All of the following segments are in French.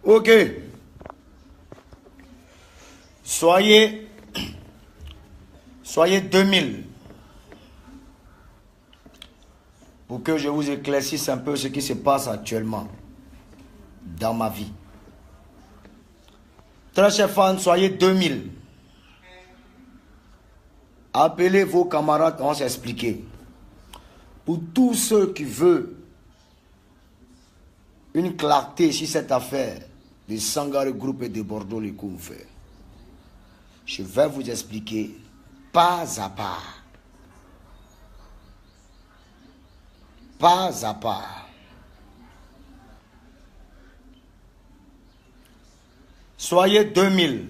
Ok. Soyez 2000 pour que je vous éclaircisse un peu ce qui se passe actuellement dans ma vie. Très chers fans, soyez 2000. Appelez vos camarades, on va s'expliquer. Pour tous ceux qui veulent une clarté sur cette affaire de Sangaré Group et de Bordeaux les Confrères, je vais vous expliquer pas à pas. Pas à pas. Soyez 2000.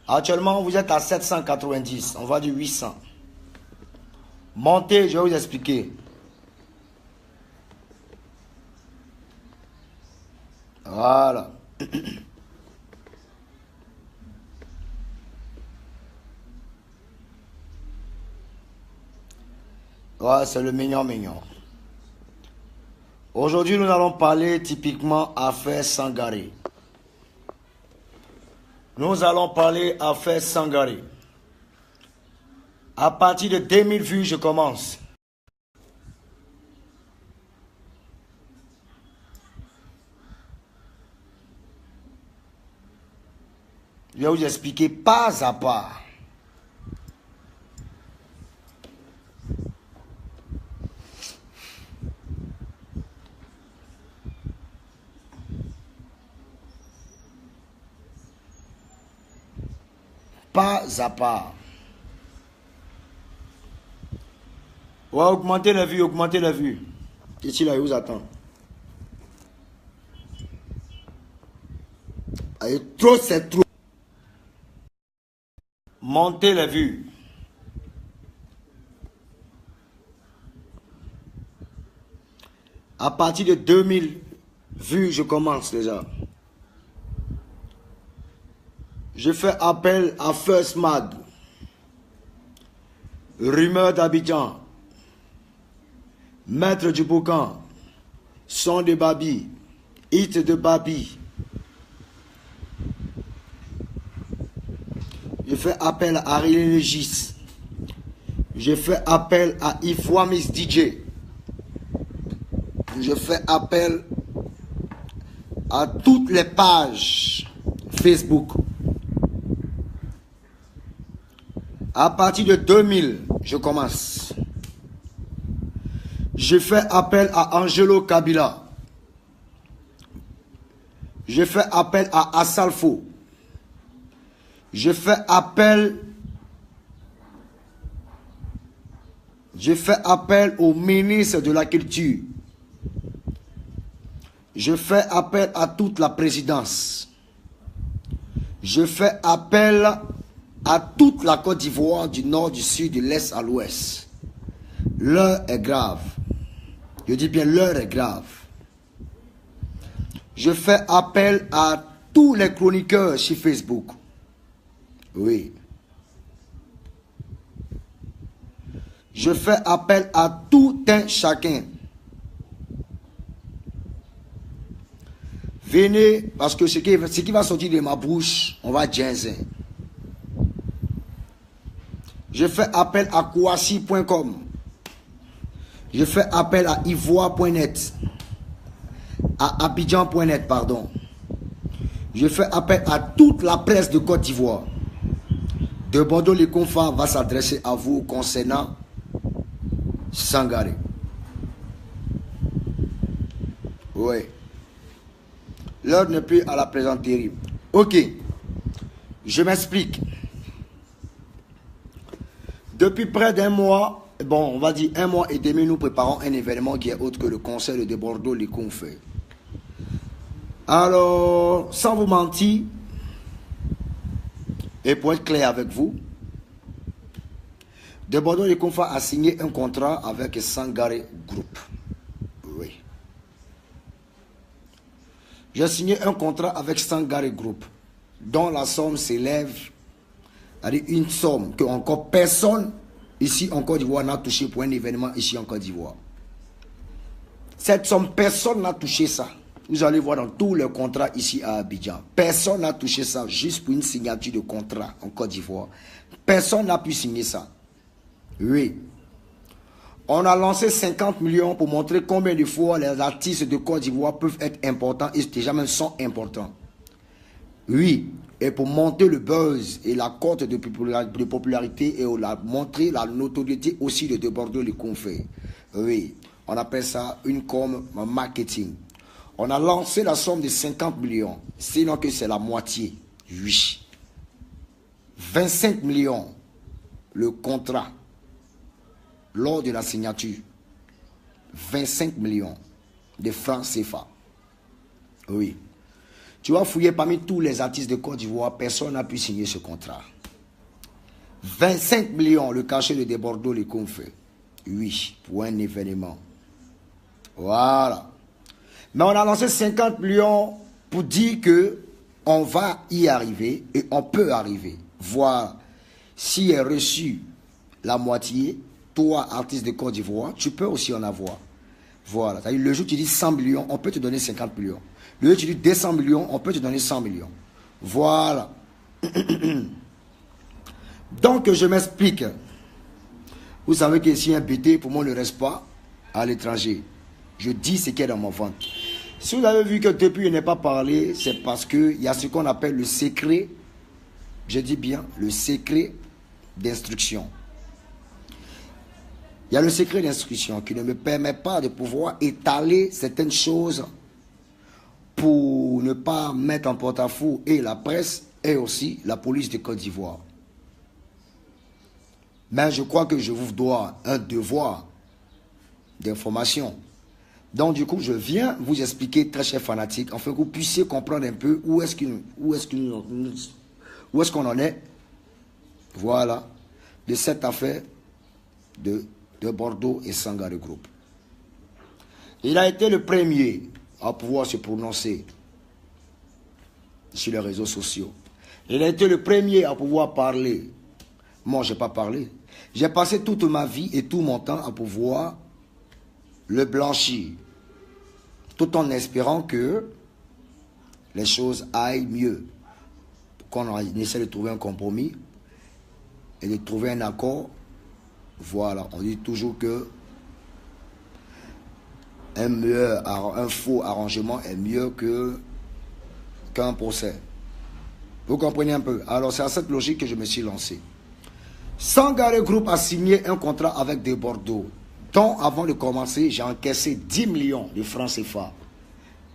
Actuellement, vous êtes à 790. On va dire 800. Montez, je vais vous expliquer. Voilà. Ouais, c'est le mignon. Aujourd'hui, nous allons parler typiquement affaire Sangaré. Nous allons parler affaire Sangaré. À partir de 2000 vues, je commence. Je vais vous expliquer pas à pas. Pas à pas. Ouais, augmentez la vue, augmentez la vue. Ici, là, il vous attend. Allez, trop, c'est trop. Montez la vue. À partir de 2000 vues, je commence déjà. Je fais appel à First Mag, Rumeur d'Abidjan, Maître du Boucan, Son de Babi, Hit de Babi. Je fais appel à Ariel Légis. Je fais appel à Ifwamis DJ. Je fais appel à toutes les pages Facebook. À partir de 2000, je commence. Je fais appel à Angelo Kabila. Je fais appel à Assalfo. Je fais appel au ministre de la Culture. Je fais appel à toute la présidence. Je fais appel à toute la Côte d'Ivoire, du nord, du sud, de l'est à l'ouest. L'heure est grave. Je dis bien l'heure est grave. Je fais appel à tous les chroniqueurs sur Facebook. Oui. Je fais appel à tout un chacun. Venez, parce que ce qui va sortir de ma bouche, on va jaser. Je fais appel à kouassi.com. Je fais appel à ivoire.net. À abidjan.net, pardon. Je fais appel à toute la presse de Côte d'Ivoire. De Bordeaux, les confrères va s'adresser à vous concernant Sangaré. Oui. L'heure n'est plus à la plaisanterie. Ok. Je m'explique. Depuis près d'un mois, bon, on va dire 1 mois et demi, nous préparons un événement qui est autre que le concert de Bordeaux, les confrères. Alors, sans vous mentir, et pour être clair avec vous, de Bordeaux, les confrères a signé un contrat avec Sangaré Group. Oui. J'ai signé un contrat avec Sangaré Group, dont la somme s'élève à une somme que encore personne ici en Côte d'Ivoire n'a touché pour un événement ici en Côte d'Ivoire. Cette somme, personne n'a touché ça. Vous allez voir dans tous les contrats ici à Abidjan. Personne n'a touché ça juste pour une signature de contrat en Côte d'Ivoire. Personne n'a pu signer ça. Oui. On a lancé 50 millions pour montrer combien de fois les artistes de Côte d'Ivoire peuvent être importants et déjà même sont importants. Oui. Et pour monter le buzz et la cote de popularité et montrer la notoriété aussi de Bordeaux les confrères. Oui. On appelle ça une com marketing. On a lancé la somme de 50 millions. Sinon que c'est la moitié. Oui. 25 millions. Le contrat. Lors de la signature. 25 millions de francs CFA. Oui. Tu vas fouiller parmi tous les artistes de Côte d'Ivoire. Personne n'a pu signer ce contrat. 25 millions. Le cachet de Bordeaux les confrères. Oui. Pour un événement. Voilà. Mais on a lancé 50 millions pour dire que on va y arriver et on peut arriver. Voilà. Si est reçu la moitié, toi, artiste de Côte d'Ivoire, tu peux aussi en avoir. Voilà. C'est-à-dire, le jour où tu dis 100 millions, on peut te donner 50 millions. Le jour où tu dis 200 millions, on peut te donner 100 millions. Voilà. Donc, je m'explique. Vous savez que si un BT, pour moi, ne reste pas à l'étranger. Je dis ce qui est dans mon ventre. Si vous avez vu que depuis je n'ai pas parlé, c'est parce qu'il y a ce qu'on appelle le secret, je dis bien, le secret d'instruction. Il y a le secret d'instruction qui ne me permet pas de pouvoir étaler certaines choses pour ne pas mettre en porte-à-faux et la presse et aussi la police de Côte d'Ivoire. Mais je crois que je vous dois un devoir d'information. Donc du coup, je viens vous expliquer, très chers fanatiques, afin que vous puissiez comprendre un peu où est-ce qu'on en est. Voilà, de cette affaire de Bordeaux et Sangaré Group. Il a été le premier à pouvoir se prononcer sur les réseaux sociaux. Il a été le premier à pouvoir parler. Moi, je n'ai pas parlé. J'ai passé toute ma vie et tout mon temps à pouvoir le blanchir, tout en espérant que les choses aillent mieux, qu'on essaie de trouver un compromis et de trouver un accord. Voilà, on dit toujours que un faux arrangement est mieux qu'un procès. Vous comprenez un peu? Alors c'est à cette logique que je me suis lancé. Sangaré Group a signé un contrat avec des Bordeaux, dont avant de commencer, j'ai encaissé 10 millions de francs CFA,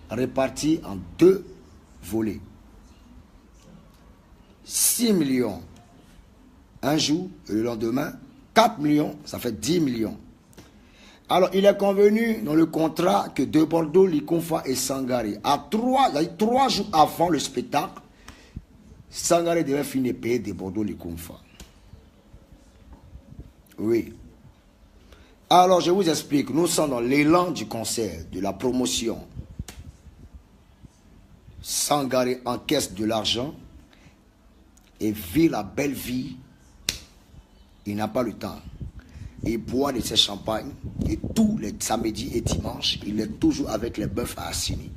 répartis en 2 volets. 6 millions un jour, et le lendemain, 4 millions, ça fait 10 millions. Alors, il est convenu dans le contrat que de Bordeaux, Likonfa et Sangaré, à 3 jours avant le spectacle, Sangaré devait finir de payer de Bordeaux, Likonfa. Oui. Alors, je vous explique, nous sommes dans l'élan du concert, de la promotion. Sangaré encaisse de l'argent et vit la belle vie. Il n'a pas le temps. Il boit de ses champagnes et tous les samedis et dimanches, il est toujours avec les bœufs à Assini.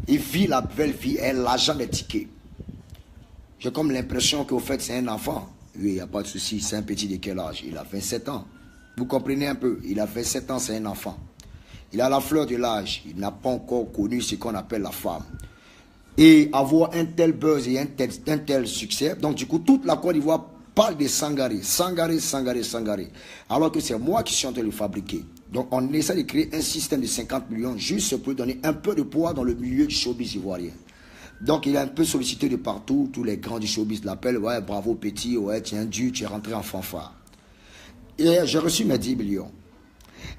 Il vit la belle vie et l'argent des tickets. J'ai comme l'impression qu'au fait c'est un enfant. Oui, il n'y a pas de souci, c'est un petit de quel âge? Il a 27 ans. Vous comprenez un peu? Il a 27 ans, c'est un enfant. Il a la fleur de l'âge. Il n'a pas encore connu ce qu'on appelle la femme. Et avoir un tel buzz et un tel succès. Donc du coup, toute la Côte d'Ivoire parle de Sangaré. Sangaré, Sangaré, Sangaré. Alors que c'est moi qui suis en train de le fabriquer. Donc on essaie de créer un système de 50 millions juste pour donner un peu de poids dans le milieu du showbiz ivoirien. Donc il est un peu sollicité de partout. Tous les grands du showbiz l'appellent. Ouais, bravo petit, ouais, tiens, tu es rentré en fanfare. Et j'ai reçu mes 10 millions.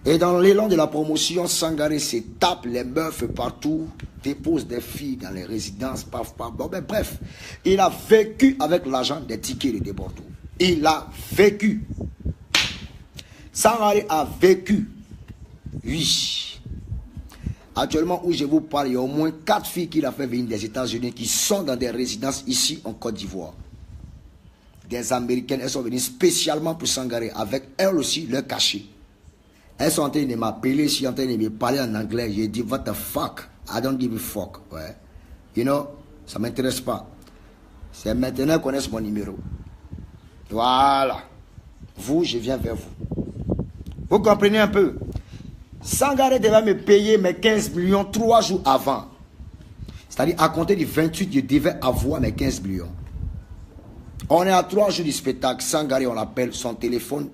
Et dans l'élan de la promotion, Sangaré se tape les meufs partout, dépose des filles dans les résidences, paf, paf. Bon, ben, bref, il a vécu avec l'argent des tickets de Bordeaux. Il a vécu. Sangaré a vécu. Oui. Actuellement, où je vous parle, il y a au moins 4 filles qu'il a fait venir des États-Unis qui sont dans des résidences ici en Côte d'Ivoire. Des Américaines, elles sont venues spécialement pour Sangaré, avec elles aussi leur cachet. Elles sont en train de m'appeler, je suis en train de me parler en anglais. J'ai dit, what the fuck? I don't give a fuck. Ouais. You know, ça ne m'intéresse pas. C'est maintenant qu'on connaisse mon numéro. Voilà. Vous, je viens vers vous. Vous comprenez un peu? Sangaré devait me payer mes 15 millions 3 jours avant. C'est-à-dire, à compter du 28, je devais avoir mes 15 millions. On est à 3 jours du spectacle. Sangaré, on l'appelle, son téléphone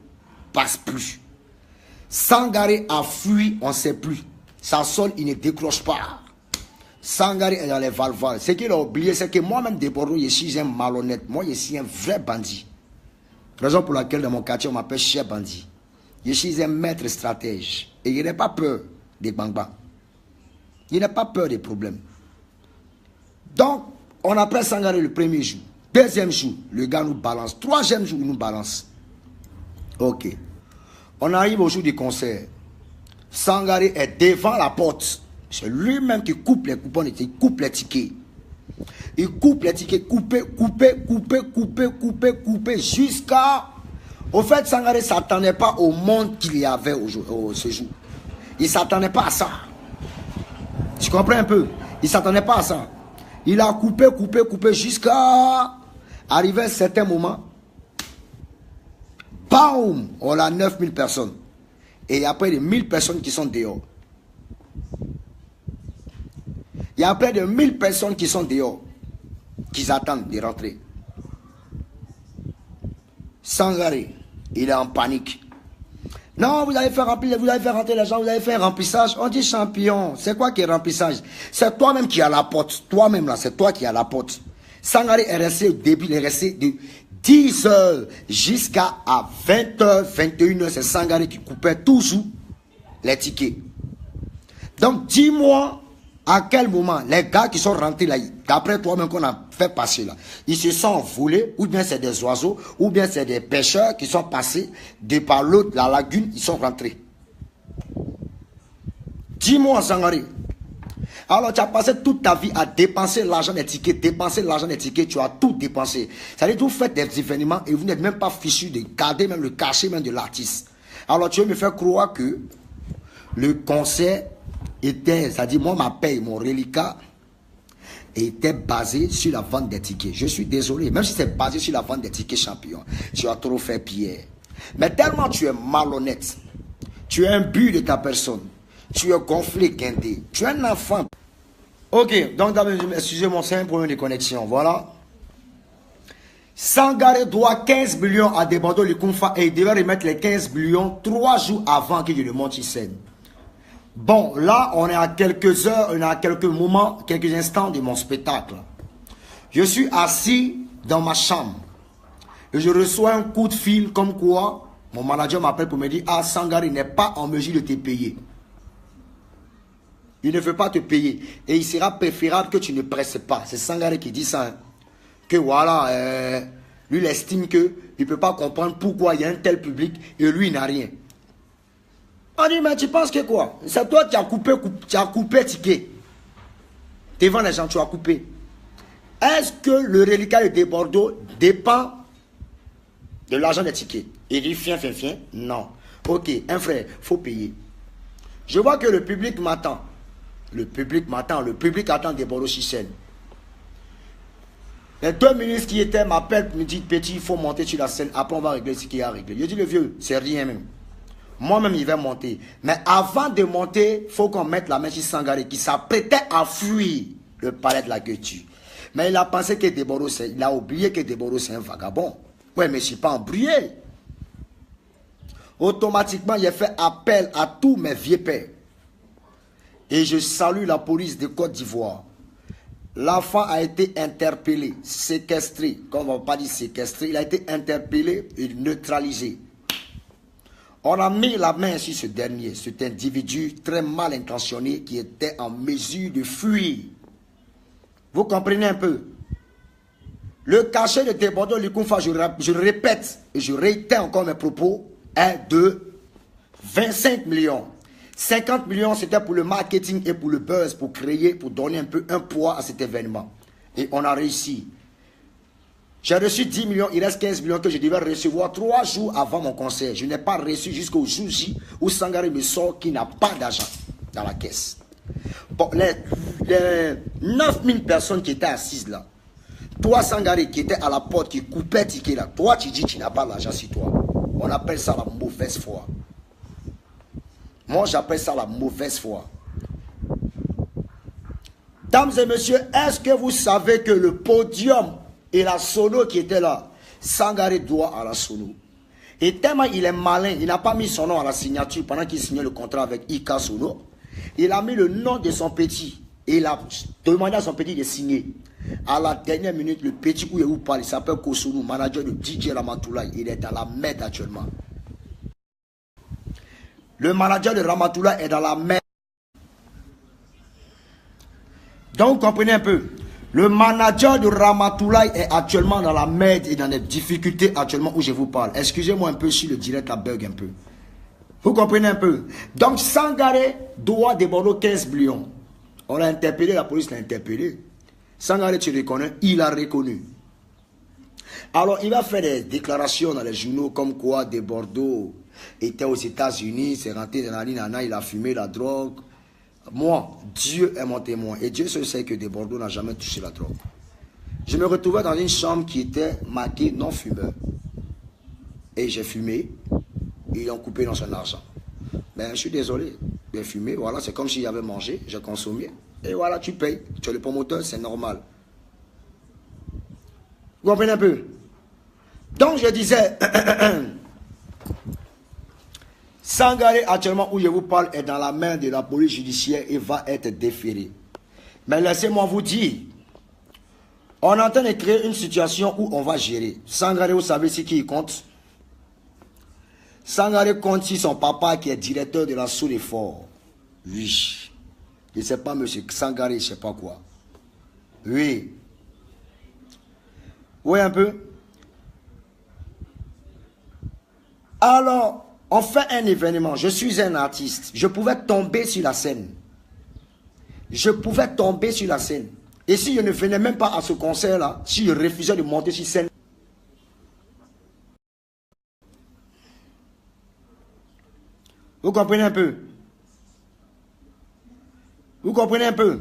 passe plus. Sangaré a fui, on ne sait plus. Ça sonne, il ne décroche pas. Sangaré est dans les valvales. Ce qu'il a oublié, c'est que moi-même, de Bordeaux, je suis un malhonnête. Moi, je suis un vrai bandit. Raison pour laquelle dans mon quartier, on m'appelle chef bandit. Je suis un maître stratège. Et je n'ai pas peur des bang-bang. Je n'ai pas peur des problèmes. Donc, on appelle Sangaré le premier jour. Deuxième jour, le gars nous balance. Troisième jour, il nous balance. Ok. On arrive au jour du concert. Sangaré est devant la porte. C'est lui-même qui coupe les coupons, il coupe les tickets. Il coupe les tickets, couper, jusqu'à... Au fait, Sangaré ne s'attendait pas au monde qu'il y avait ce jour. Il ne s'attendait pas à ça. Tu comprends un peu? Il ne s'attendait pas à ça. Il a coupé jusqu'à arriver à un certain moment. Bam! On a 9000 personnes. Et il y a près de 1000 personnes qui sont dehors. Il y a près de 1000 personnes qui sont dehors. Qui attendent de rentrer. Sangaré, il est en panique. Non, vous allez faire remplir, vous allez faire rentrer les gens, vous allez faire un remplissage. On dit champion. C'est quoi qui est remplissage? C'est toi-même qui as la porte. Toi-même là, c'est toi qui as la porte. Sangaré est resté au début, il est resté de 10h jusqu'à 20h, 21h. C'est Sangaré qui coupait toujours les tickets. Donc dis-moi à quel moment les gars qui sont rentrés là, d'après toi-même qu'on a fait passer là, ils se sont volés, ou bien c'est des oiseaux, ou bien c'est des pêcheurs qui sont passés de par l'autre, la lagune, ils sont rentrés. Dis-moi, Sangaré. Alors tu as passé toute ta vie à dépenser l'argent des tickets, tu as tout dépensé. C'est-à-dire que vous faites des événements et vous n'êtes même pas fichu de garder même le cachet même de l'artiste. Alors tu veux me faire croire que le concert était, c'est-à-dire moi ma paye, mon reliquat était basé sur la vente des tickets. Je suis désolé, même si c'est basé sur la vente des tickets champion, tu as trop fait Pierre. Mais tellement tu es malhonnête, tu es un but de ta personne, tu es gonflé, guindé, tu es un enfant. Ok, donc excusez-moi, c'est un problème de connexion, voilà. Sangaré doit 15 millions à Debando le Kunfa et il devait remettre les 15 millions 3 jours avant qu'il ne monte sur scène. Bon, là, on est à quelques heures, on est à quelques moments, quelques instants de mon spectacle. Je suis assis dans ma chambre et je reçois un coup de fil comme quoi mon manager m'appelle pour me dire « Ah, Sangaré n'est pas en mesure de te payer. Il ne veut pas te payer et il sera préférable que tu ne presses pas. » C'est Sangaré qui dit ça. Hein. Que voilà, lui il estime qu'il ne peut pas comprendre pourquoi il y a un tel public et lui il n'a rien. On dit, mais tu penses que quoi? C'est toi qui as coupé ticket. Devant les gens, tu as coupé. Est-ce que le reliquat de Bordeaux dépend de l'argent des tickets? Il dit, fien. Non. Ok, un frère, il faut payer. Je vois que le public m'attend. Le public attend des Bordeaux sur scène. Les 2 ministres qui étaient m'appellent, me disent, petit, il faut monter sur la scène. Après, on va régler ce qu'il y a à régler. Je dis, le vieux, c'est rien même. Moi-même, il va monter. Mais avant de monter, il faut qu'on mette la main sur Sangaré qui s'apprêtait à fuir le palais de la culture. Mais il a pensé que Deboro, il a oublié que Deboro, c'est un vagabond. Ouais, mais je ne suis pas embrouillé. Automatiquement, j'ai fait appel à tous mes vieux pères. Et je salue la police de Côte d'Ivoire. L'enfant a été interpellé, séquestré. Comme on ne va pas dire séquestré, il a été interpellé et neutralisé. On a mis la main sur ce dernier, cet individu très mal intentionné qui était en mesure de fuir. Vous comprenez un peu? Le cachet de Debando Lukunfa, je répète et je réitère encore mes propos, est de 25 millions. 50 millions, c'était pour le marketing et pour le buzz, pour créer, pour donner un peu un poids à cet événement. Et on a réussi. J'ai reçu 10 millions, il reste 15 millions que je devais recevoir 3 jours avant mon concert. Je n'ai pas reçu jusqu'au jour J où Sangaré me sort qu'il n'a pas d'argent dans la caisse. Bon, les 9000 personnes qui étaient assises là, toi Sangaré qui était à la porte, qui coupait ticket là, toi tu dis que tu n'as pas l'argent sur toi. On appelle ça la mauvaise foi. Moi j'appelle ça la mauvaise foi. Dames et messieurs, est-ce que vous savez que le podium et la sono qui était là, Sangaré doit à la sono. Et tellement il est malin, il n'a pas mis son nom à la signature pendant qu'il signait le contrat avec Ika Sono. Il a mis le nom de son petit. Et il a demandé à son petit de signer. À la dernière minute, le petit où il vous parle, il s'appelle Kosonou, manager de DJ Ramatoulaye. Il est dans la merde actuellement. Le manager de Ramatoulaye est dans la merde. Donc, vous comprenez un peu. Le manager de Ramatoulaye est actuellement dans la merde et dans les difficultés actuellement où je vous parle. Excusez-moi un peu si le direct la bug un peu. Vous comprenez un peu. Donc, Sangaré doit déborder 15 millions. On l'a interpellé, la police l'a interpellé. Sangaré, tu reconnais, il a reconnu. Alors, il va faire des déclarations dans les journaux comme quoi de Bordeaux était aux États-Unis, c'est rentré dans la ligne, il a fumé la drogue. Moi, Dieu est mon témoin. Et Dieu seul sait que de Bordeaux n'a jamais touché la drogue. Je me retrouvais dans une chambre qui était marquée non-fumeur. Et j'ai fumé. Et ils ont coupé dans son argent. Ben, je suis désolé. J'ai fumé, voilà, c'est comme s'il avait mangé, j'ai consommé. Et voilà, tu payes. Tu es le promoteur, c'est normal. Vous comprenez un peu? Donc, je disais... Sangaré, actuellement, où je vous parle, est dans la main de la police judiciaire et va être déféré. Mais laissez-moi vous dire, on est en train de créer une situation où on va gérer. Sangaré, vous savez c'est qui il compte? Sangaré compte sur son papa qui est directeur de la Sous-Effort. Oui. Je ne sais pas, monsieur Sangaré, je ne sais pas quoi. Oui. Oui, un peu. Alors... on fait un événement, je suis un artiste, je pouvais tomber sur la scène. Je pouvais tomber sur la scène. Et si je ne venais même pas à ce concert-là, si je refusais de monter sur scène, vous comprenez un peu? Vous comprenez un peu?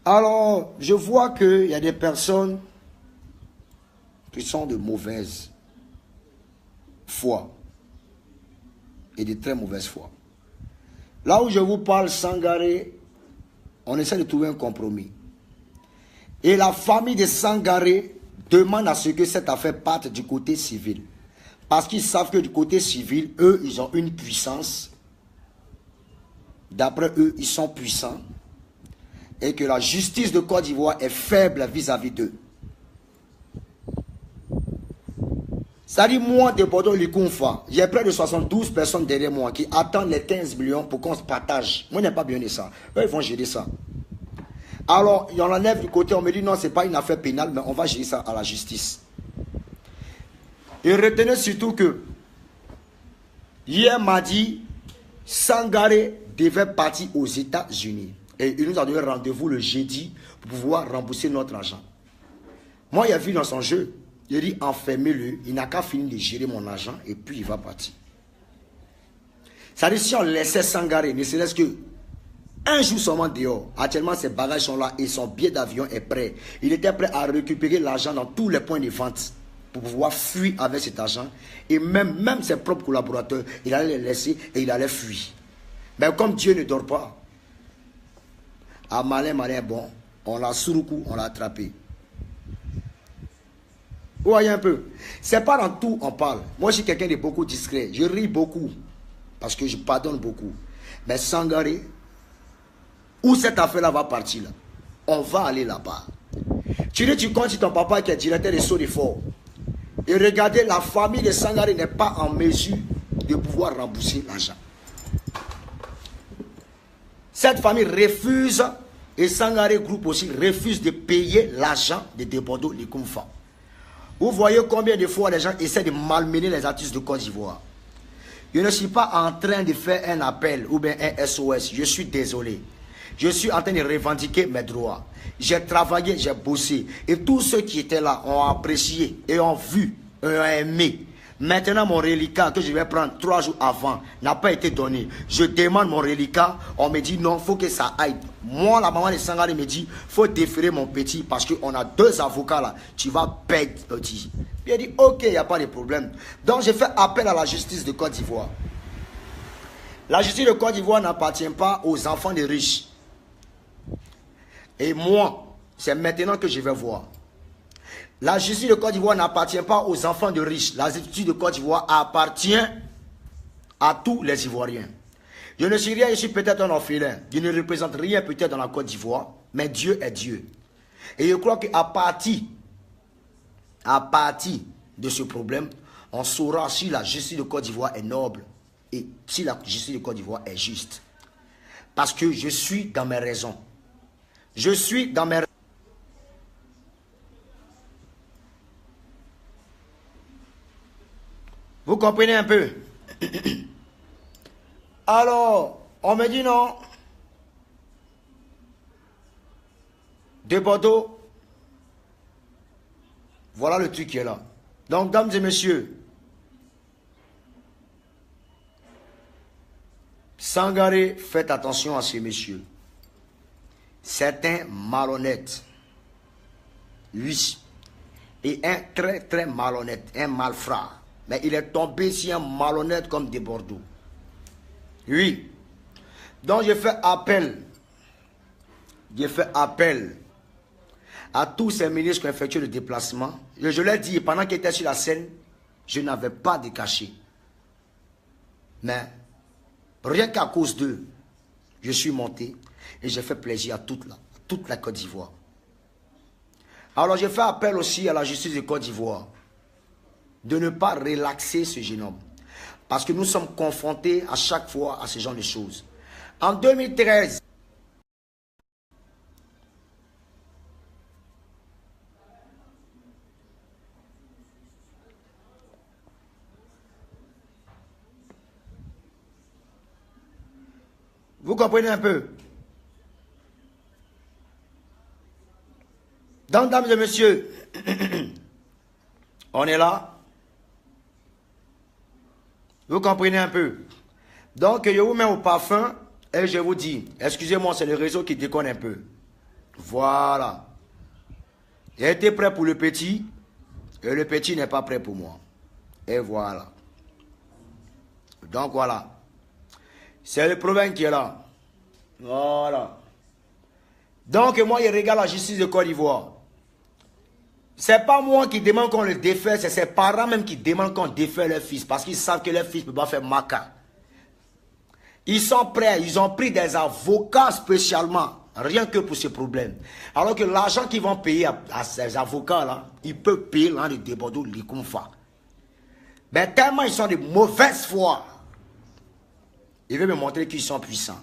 Alors, je vois qu'il y a des personnes qui sont de mauvaise foi. Et de très mauvaise foi. Là où je vous parle, Sangaré, on essaie de trouver un compromis. Et la famille de Sangaré demande à ce que cette affaire parte du côté civil. Parce qu'ils savent que du côté civil, eux, ils ont une puissance. D'après eux, ils sont puissants. Et que la justice de Côte d'Ivoire est faible vis-à-vis d'eux. C'est-à-dire, moi, de Bordeaux, Likounfa, j'ai près de 72 personnes derrière moi qui attendent les 15 millions pour qu'on se partage. Moi, je n'ai pas bien de ça. Eux, ils vont gérer ça. Alors, on enlève du côté, on me dit non, ce n'est pas une affaire pénale, mais on va gérer ça à la justice. Et retenez surtout que, hier mardi, Sangaré devait partir aux États-Unis. Et il nous a donné rendez-vous le jeudi pour pouvoir rembourser notre argent. Moi, il a vu dans son jeu. Il dit enfermez-le, il n'a qu'à finir de gérer mon argent et puis il va partir. C'est-à-dire si on laissait Sangaré, ne serait-ce que un jour seulement dehors, actuellement ses bagages sont là et son billet d'avion est prêt. Il était prêt à récupérer l'argent dans tous les points de vente pour pouvoir fuir avec cet argent. Et même ses propres collaborateurs, il allait les laisser et il allait fuir. Mais comme Dieu ne dort pas, à malin, bon, on l'a sous le coup, on l'a attrapé. Vous voyez un peu. C'est pas dans tout on parle. Moi, je suis quelqu'un de beaucoup discret. Je ris beaucoup. Parce que je pardonne beaucoup. Mais Sangaré, où cette affaire-là va partir là, on va aller là-bas. Tu dis, tu comptes sur ton papa qui est directeur des Sous-Effort. Et regardez, la famille de Sangaré n'est pas en mesure de pouvoir rembourser l'argent. Cette famille refuse, et Sangaré Group aussi refuse de payer l'argent de Bordeaux Likounfa. Vous voyez combien de fois les gens essaient de malmener les artistes de Côte d'Ivoire. Je ne suis pas en train de faire un appel ou bien un SOS. Je suis désolé. Je suis en train de revendiquer mes droits. J'ai travaillé, j'ai bossé. Et tous ceux qui étaient là ont apprécié et ont vu, et ont aimé. Maintenant, mon reliquat que je vais prendre 3 jours avant n'a pas été donné. Je demande mon reliquat. On me dit non, il faut que ça aille. Moi, la maman de Sangare me dit, il faut déférer mon petit parce qu'on a 2 avocats là. Tu vas payer petit. Puis elle dit, ok, il n'y a pas de problème. Donc, j'ai fait appel à la justice de Côte d'Ivoire. La justice de Côte d'Ivoire n'appartient pas aux enfants des riches. Et moi, c'est maintenant que je vais voir. La justice de Côte d'Ivoire n'appartient pas aux enfants de riches. La justice de Côte d'Ivoire appartient à tous les Ivoiriens. Je ne suis rien, je suis peut-être un orphelin. Je ne représente rien peut-être dans la Côte d'Ivoire, mais Dieu est Dieu. Et je crois qu'à partir de ce problème, on saura si la justice de Côte d'Ivoire est noble et si la justice de Côte d'Ivoire est juste. Parce que je suis dans mes raisons. Je suis dans mes raisons. Vous comprenez un peu? Alors, on me dit non. De Bordeaux. Voilà le truc qui est là. Donc, dames et messieurs, Sangare, faites attention à ces messieurs. C'est un malhonnête. Oui. Et un très très malhonnête, un malfrat. Mais il est tombé si un malhonnête comme de Bordeaux. Oui. Donc je fais appel. Je fais appel à tous ces ministres qui ont effectué le déplacement. Je l'ai dit, pendant qu'ils étaient sur la scène, je n'avais pas de cachet. Mais rien qu'à cause d'eux, je suis monté et j'ai fait plaisir à toute la Côte d'Ivoire. Alors je fais appel aussi à la justice de Côte d'Ivoire de ne pas relaxer ce jeune homme. Parce que nous sommes confrontés à chaque fois à ce genre de choses. En 2013, vous comprenez un peu? Donc, dames et messieurs, on est là. Vous comprenez un peu? Donc, je vous mets au parfum et je vous dis, excusez-moi, c'est le réseau qui déconne un peu. Voilà. J'ai été prêt pour le petit et le petit n'est pas prêt pour moi. Et voilà. Donc, voilà. C'est le problème qui est là. Voilà. Donc, moi, je regarde la justice de Côte d'Ivoire. C'est pas moi qui demande qu'on le défait, c'est ses parents même qui demandent qu'on défait leur fils. Parce qu'ils savent que leur fils ne peut pas faire maca. Ils sont prêts, ils ont pris des avocats spécialement, rien que pour ce problème. Alors que l'argent qu'ils vont payer à ces avocats-là, ils peuvent payer l'un de Bordeaux, l'Iconfa. Mais tellement ils sont de mauvaise foi. Ils veulent me montrer qu'ils sont puissants.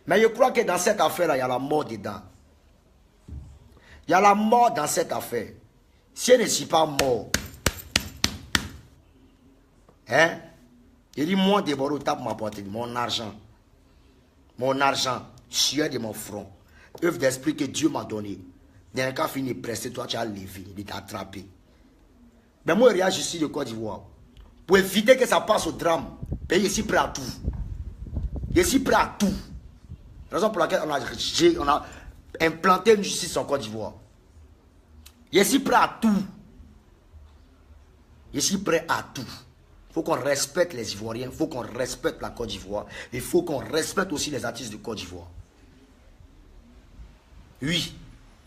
Mais je crois que dans cette affaire-là, il y a la mort dedans. Il y a la mort dans cette affaire. Si elle ne suis pas mort, hein? Il dit, moi, de Bordeaux, tape ma poitrine, mon argent, sueur de mon front, œuvre d'esprit que Dieu m'a donné. D'un cas fini pressé, toi, tu as levé, il t'a attrapé. Mais moi, je suis de Côte d'Ivoire. Pour éviter que ça passe au drame, je suis prêt à tout. Je suis prêt à tout. Raison pour laquelle on a implanté une justice en Côte d'Ivoire. Je suis prêt à tout. Je suis prêt à tout. Il faut qu'on respecte les Ivoiriens, il faut qu'on respecte la Côte d'Ivoire. Il faut qu'on respecte aussi les artistes de Côte d'Ivoire. Oui,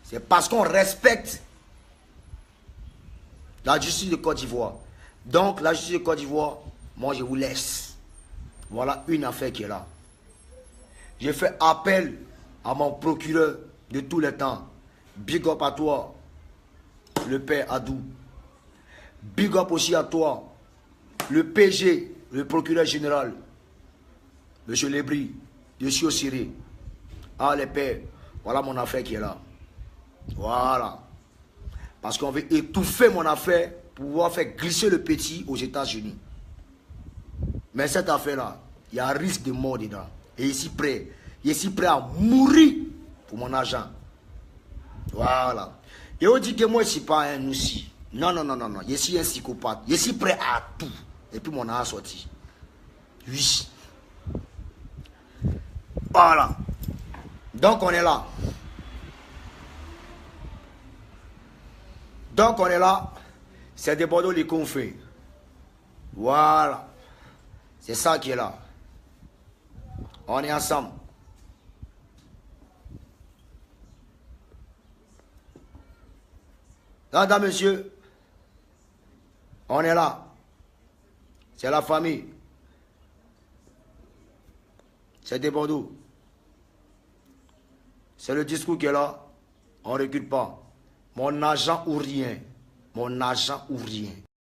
c'est parce qu'on respecte la justice de Côte d'Ivoire. Donc, la justice de Côte d'Ivoire, moi je vous laisse. Voilà une affaire qui est là. J'ai fait appel à mon procureur de tous les temps. Big up à toi, le père Adou. Big up aussi à toi, le PG, le procureur général, M. Lebris, je suis au Syrie. Ah les pères, voilà mon affaire qui est là. Voilà. Parce qu'on veut étouffer mon affaire pour pouvoir faire glisser le petit aux États-Unis. Mais cette affaire-là, il y a un risque de mort dedans. Et ici prêt, Je suis prêt à mourir pour mon argent. Voilà. Et on dit que moi, je ne suis pas un aussi. Non, non, non, non, non. Je suis un psychopathe. Je suis prêt à tout. Et puis mon argent sorti. Oui. Voilà. Donc on est là. Donc on est là. C'est des Bordeaux les qu'on fait. Voilà. C'est ça qui est là. On est ensemble. Madame, monsieur, on est là. C'est la famille. C'est des Bordeaux. C'est le discours qui est là. On ne recule pas. Mon argent ou rien. Mon argent ou rien.